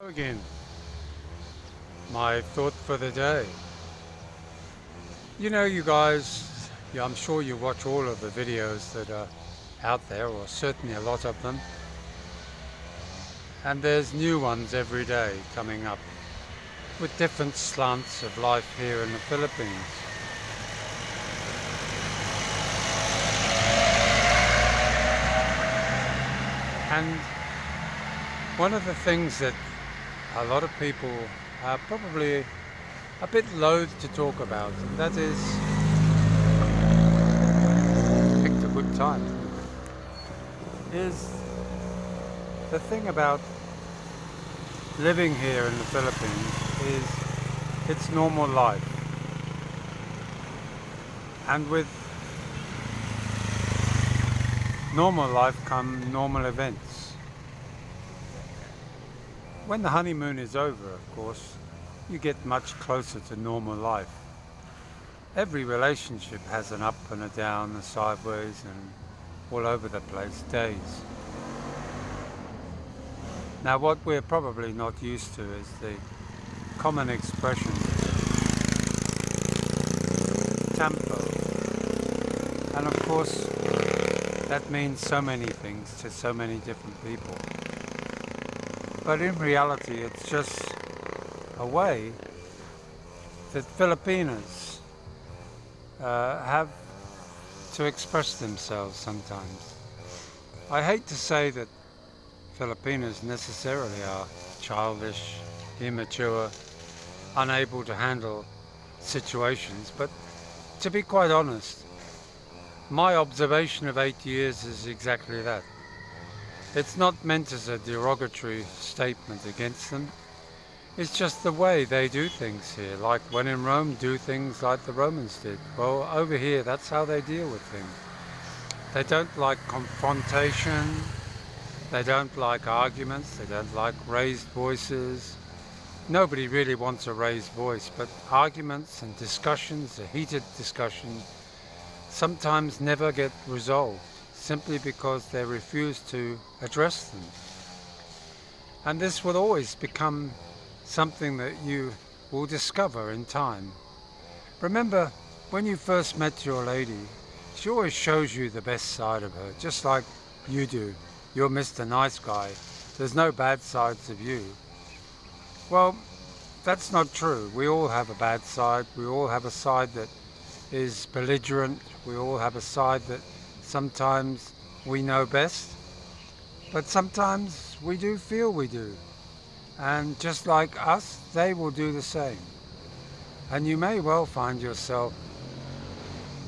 Again, my thought for the day. You guys, I'm sure you watch all of the videos that are out there, or certainly a lot of them, and there's new ones every day coming up with different slants of life here in the Philippines. And one of the things that a lot of people are probably a bit loath to talk about, and that is, picked a good time, is the thing about living here in the Philippines is it's normal life. And with normal life come normal events. When the honeymoon is over, of course, you get much closer to normal life. Every relationship has an up and a down, a sideways and all over the place days. Now what we're probably not used to is the common expression tempo. And of course that means so many things to so many different people. But in reality, it's just a way that Filipinos have to express themselves sometimes. I hate to say that Filipinos necessarily are childish, immature, unable to handle situations, but to be quite honest, my observation of 8 years is exactly that. It's not meant as a derogatory statement against them. It's just the way they do things here. Like when in Rome, do things like the Romans did. Well, over here, that's how they deal with things. They don't like confrontation. They don't like arguments. They don't like raised voices. Nobody really wants a raised voice, but arguments and discussions, a heated discussion, sometimes never get resolved, simply because they refuse to address them. And this will always become something that you will discover in time. Remember, when you first met your lady, she always shows you the best side of her, just like you do. You're Mr. Nice Guy. There's no bad sides of you. Well, that's not true. We all have a bad side. We all have a side that is belligerent. We all have a side that sometimes we know best, but sometimes we do feel we do. And just like us, they will do the same. And you may well find yourself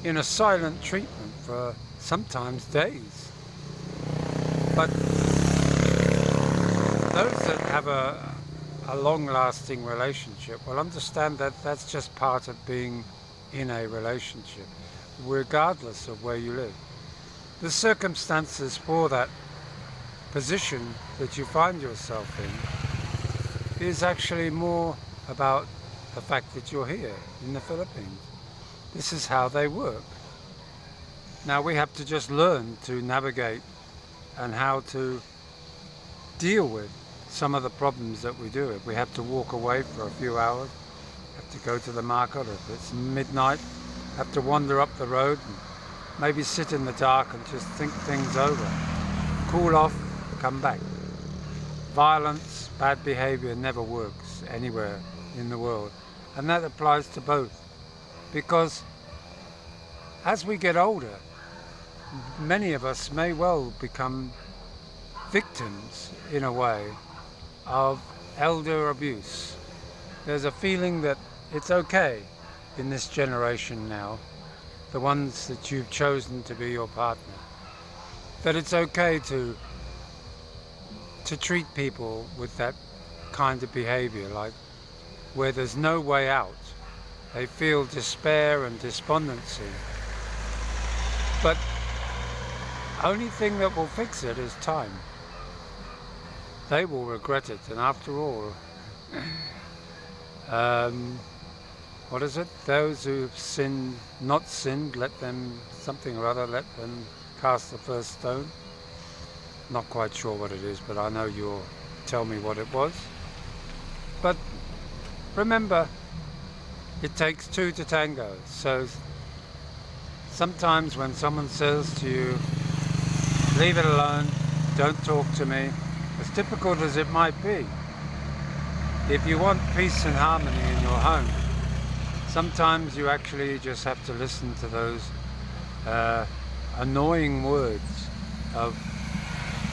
in a silent treatment for sometimes days. But those that have a long-lasting relationship will understand that that's just part of being in a relationship, regardless of where you live. The circumstances for that position that you find yourself in is actually more about the fact that you're here in the Philippines. This is how they work. Now we have to just learn to navigate and how to deal with some of the problems that we do. If we have to walk away for a few hours, have to go to the market, if it's midnight, have to wander up the road and maybe sit in the dark and just think things over, cool off, come back. Violence, bad behavior never works anywhere in the world, and that applies to both, because as we get older, many of us may well become victims, in a way, of elder abuse. There's a feeling that it's okay in this generation now, the ones that you've chosen to be your partner, that it's okay to treat people with that kind of behavior, like where there's no way out. They feel despair and despondency. But only thing that will fix it is time. They will regret it, and after all, what is it? Those who've sinned, not sinned, let them, something or other, let them cast the first stone. Not quite sure what it is, but I know you'll tell me what it was. But remember, it takes two to tango. So sometimes when someone says to you, leave it alone, don't talk to me, as difficult as it might be, if you want peace and harmony in your home, sometimes you actually just have to listen to those annoying words of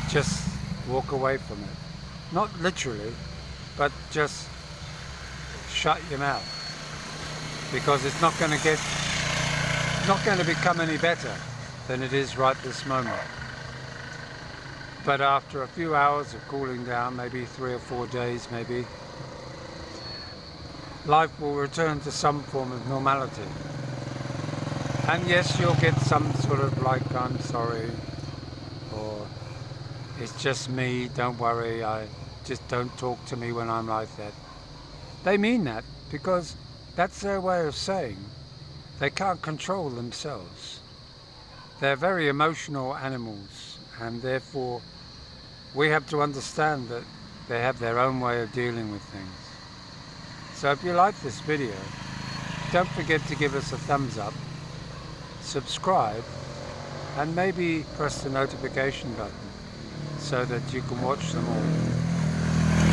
just walk away from it. Not literally, but just shut your mouth, because it's not going to become any better than it is right this moment. But after a few hours of cooling down, maybe 3 or 4 days, maybe, life will return to some form of normality. And yes, you'll get some sort of like, I'm sorry, or it's just me, don't worry, I just don't talk to me when I'm like that. They mean that because that's their way of saying they can't control themselves. They're very emotional animals, and therefore we have to understand that they have their own way of dealing with things. So if you like this video, don't forget to give us a thumbs up, subscribe, and maybe press the notification button so that you can watch them all.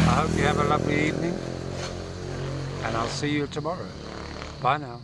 I hope you have a lovely evening, and I'll see you tomorrow. Bye now.